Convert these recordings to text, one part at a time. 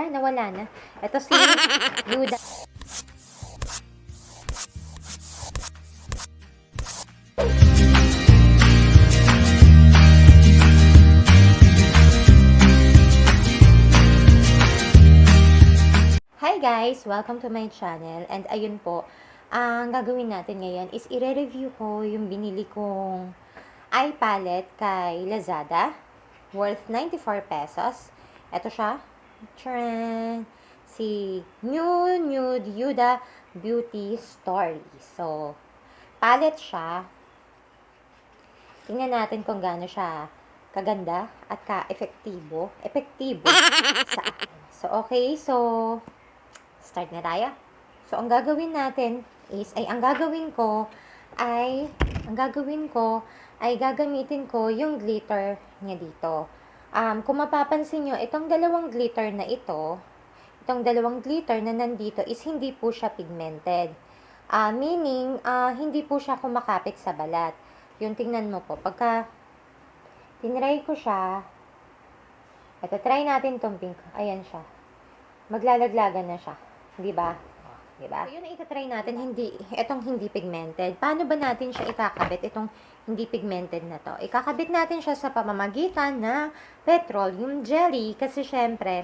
Nawala na. Ito si Nude. Hi guys! Welcome to my channel. And ayun po, ang gagawin natin ngayon is i-review ko yung binili kong eye palette kay Lazada. Worth 94 pesos. Ito siya. Tcharan! Si Nude HUDA Beauty Story. So, palette siya. Tingnan natin kung gaano siya kaganda at ka-efektibo. Epektibo sa akin. So, okay. So, start na tayo. So, ang gagawin natin is, ang gagawin ko ay gagamitin ko yung glitter niya dito. Kung mapapansin nyo, itong dalawang glitter na nandito is hindi po siya pigmented. Meaning, hindi po siya kumakapit sa balat. Yung tingnan mo po, pagka tinry ko siya, ito, try natin tong pink. Ayan siya. Maglalaglagan na siya. Diba? Diba? So, yun na itatry natin, itong hindi pigmented. Paano ba natin siya ikakabit, itong hindi pigmented na to? Ikakabit natin siya sa pamamagitan na petroleum jelly. Kasi, syempre,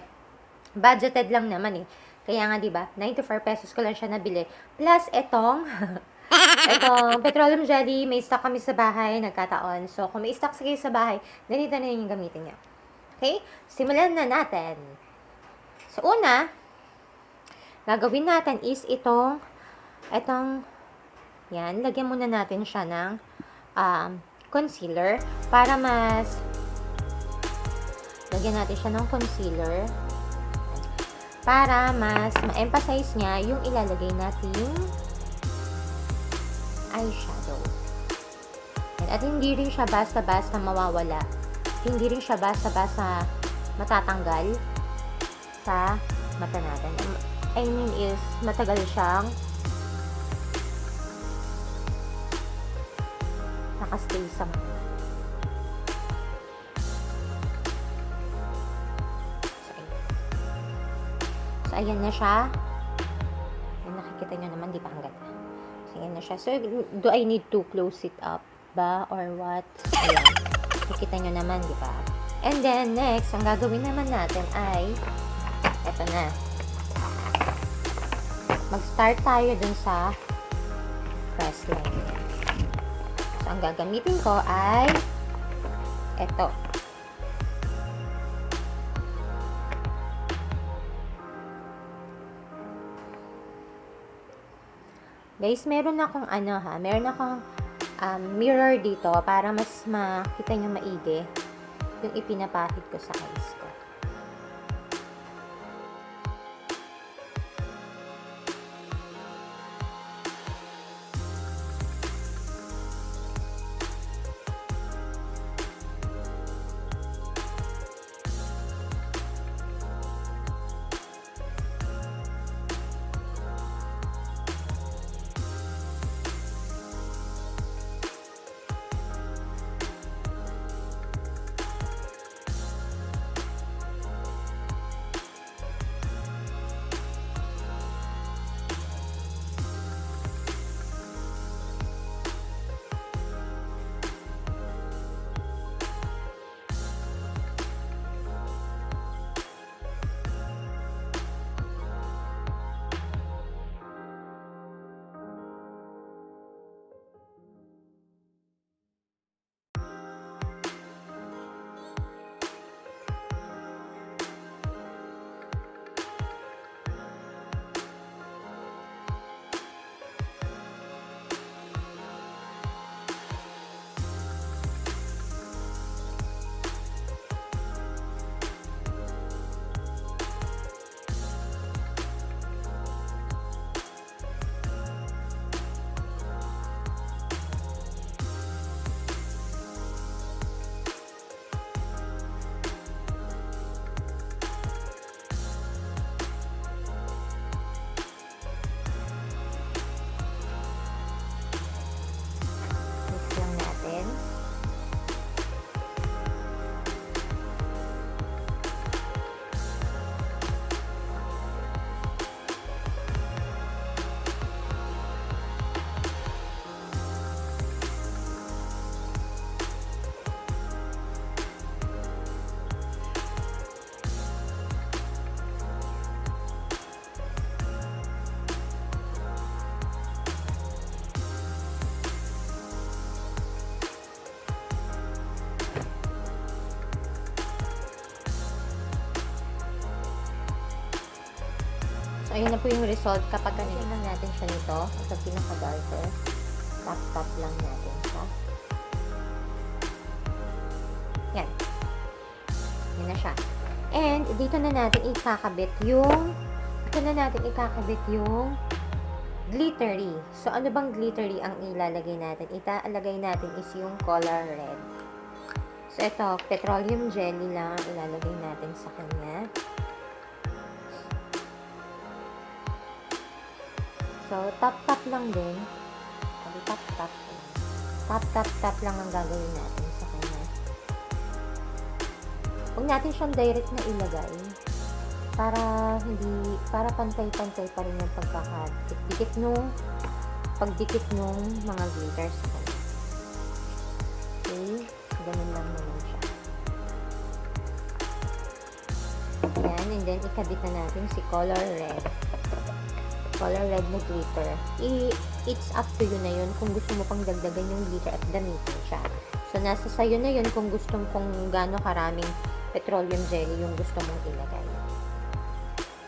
budgeted lang naman eh. Kaya nga, diba, 94 pesos ko lang siya nabili. Plus, itong petroleum jelly, may stock kami sa bahay, nagkataon. So, kung may stock kayo sa bahay, ganito na yung gamitin niya. Okay? Simulan na natin. So, una, gagawin natin is yan, lagyan muna natin siya ng concealer para lagyan natin siya ng concealer para mas ma-emphasize niya yung ilalagay nating eyeshadow. At hindi rin siya basta-basta mawawala. Hindi rin siya basta-basta matatanggal sa mata natin. I mean is, matagal siyang nakastay sa mata. So, ayan na siya. Ayan, nakikita nyo naman, di ba ang ganda? So, ayan na siya. So, do I need to close it up ba? Or what? Ayan. Nakikita nyo naman, di ba? And then, next, ang gagawin naman natin ay eto na. Mag-start tayo dun sa press line. So, ang gagamitin ko ay eto. Guys, meron akong mirror dito para mas makita nyo maigi yung ipinapahid ko sa eyes ko. Ayun na po yung result kapag ganyan lang natin siya nito. Ito pinaka-darker. Tap lang natin siya. Yan. Yan na siya. And, dito na natin ikakabit yung glittery. So, ano bang glittery ang ilalagay natin? Ilalagay natin is yung color red. So, ito, petroleum jelly lang ang ilalagay natin sa kanya. So, tap lang din. Tap lang ang gagawin natin sa kanya. Huwag natin siyang direct na ilagay para pantay-pantay pa rin yung pagdikit nung mga glitters ko. Okay, ganun lang naman siya. Yan, and then ikabit na natin si color red na glitter. It's up to you na yun kung gusto mo pang dagdagan yung glitter at gamitin siya. So, nasa sayo na yun kung gaano karaming petroleum jelly yung gusto mong ilagay.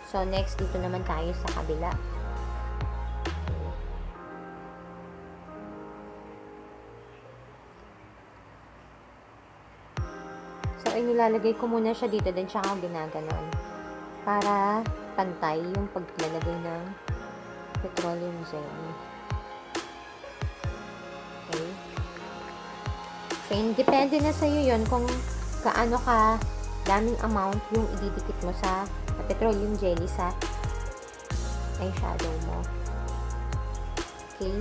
So, next, dito naman tayo sa kabila. Okay. So, inilalagay ko muna siya dito, then siya ako ginaganon. Para pantay yung paglalagay ng petroleum jelly. Okay. Okay, depende na sa'yo yun kung gaano ka daming amount yung ididikit mo sa petroleum jelly sa eyeshadow mo. Okay.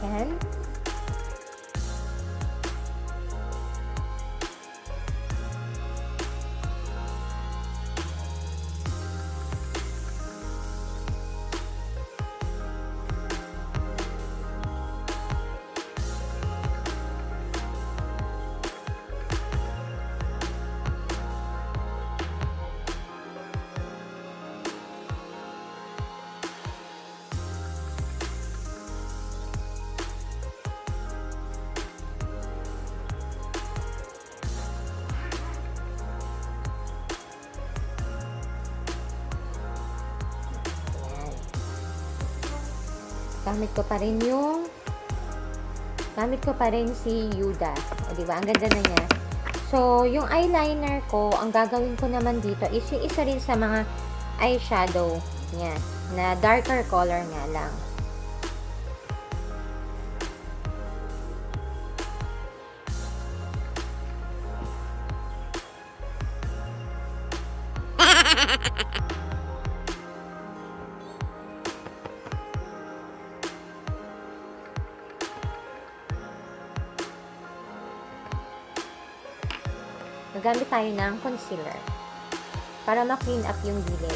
Yan. Gamit ko pa rin si HUDA. O, diba? Ang ganda na niya. So, yung eyeliner ko, ang gagawin ko naman dito is yung isa rin sa mga eyeshadow niya na darker color nga lang. Gagamit tayo ng concealer para ma-clean up yung gilid.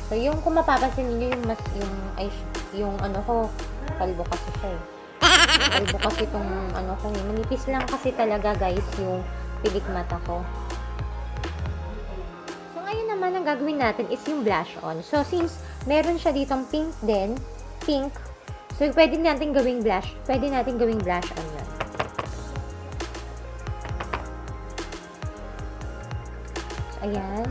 So, yung kung mapapansin niyo yung ano ko, kalbo kasi siya eh. Kalbo kasi itong ano ko, manipis lang kasi talaga guys yung pilik mata ko. So, ngayon naman ang gagawin natin is yung blush on. So, since meron siya ditong pink, so pwede natin gawing blush on yun. So, ayan.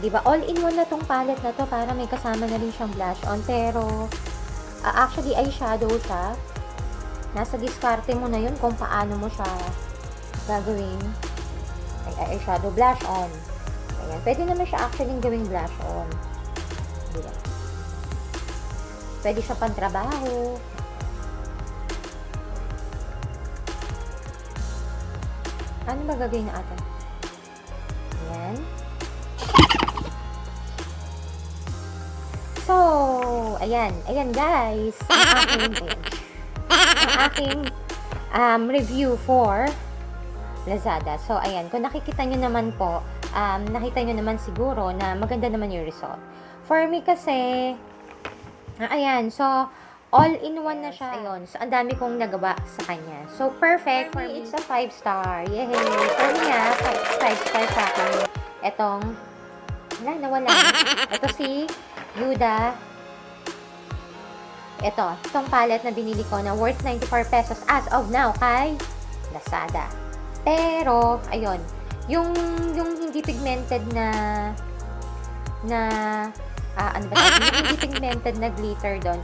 Diba? All-in-one na tong palette na to para may kasama na rin siyang blush on. Pero, actually, eyeshadow siya. Nasa diskarte mo na yun kung paano mo siya gagawin. Eyeshadow blush on. Ayan. Pwede naman siya actually gawing blush on. Diba? Pwede siya pantrabaho. Ano ba gagawin na ata? Ayan. So, ayan guys, ang aking bench. Ang aking review for Lazada. So, ayan. Kung nakikita nyo naman po, nakita nyo naman siguro na maganda naman yung result. For me kasi, ayan. So, all-in-one na siya. Ayun. So, ang dami kong nagawa sa kanya. So, perfect. For me, it's a 5-star. Yay! For me, 5-star sa akin. Etong, nawala. Ito si HUDA. Itong palette na binili ko na worth 94 pesos as of now kay Lazada. Pero, ayun, yung hindi pigmented ano ba yung hindi pigmented na glitter doon,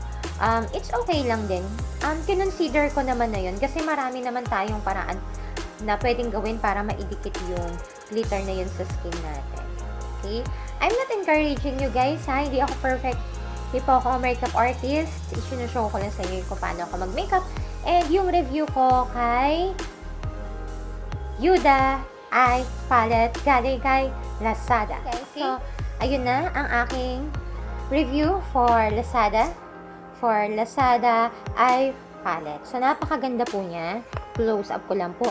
it's okay lang din. Kinonsider ko naman na yun kasi marami naman tayong paraan na pwedeng gawin para maidikit yung glitter na yun sa skin natin. Okay? I'm not encouraging you guys, ha? Hindi ako perfect. Hindi po ako makeup artist. Isinushow ko lang sa inyo kung paano ako mag-makeup. And yung review ko kay HUDA eye palette galing kay Lazada. Okay, so, ayun na ang aking review for Lazada. For Lazada eye palette. So, napakaganda po niya. Close up ko lang po,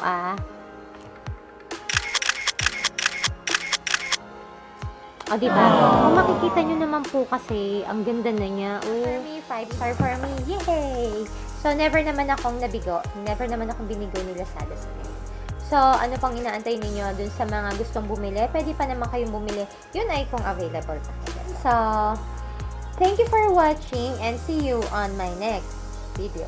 O, diba? Kung makikita nyo naman po kasi, ang ganda na niya. Oh, for me, 5-star for me. Yay! So, never naman akong nabigo. Never naman akong binigo ni Lazada sa akin. So, ano pang inaantay ninyo dun sa mga gustong bumili? Pwede pa naman kayong bumili. Yun ay kung available pa kayo. So, thank you for watching and see you on my next video.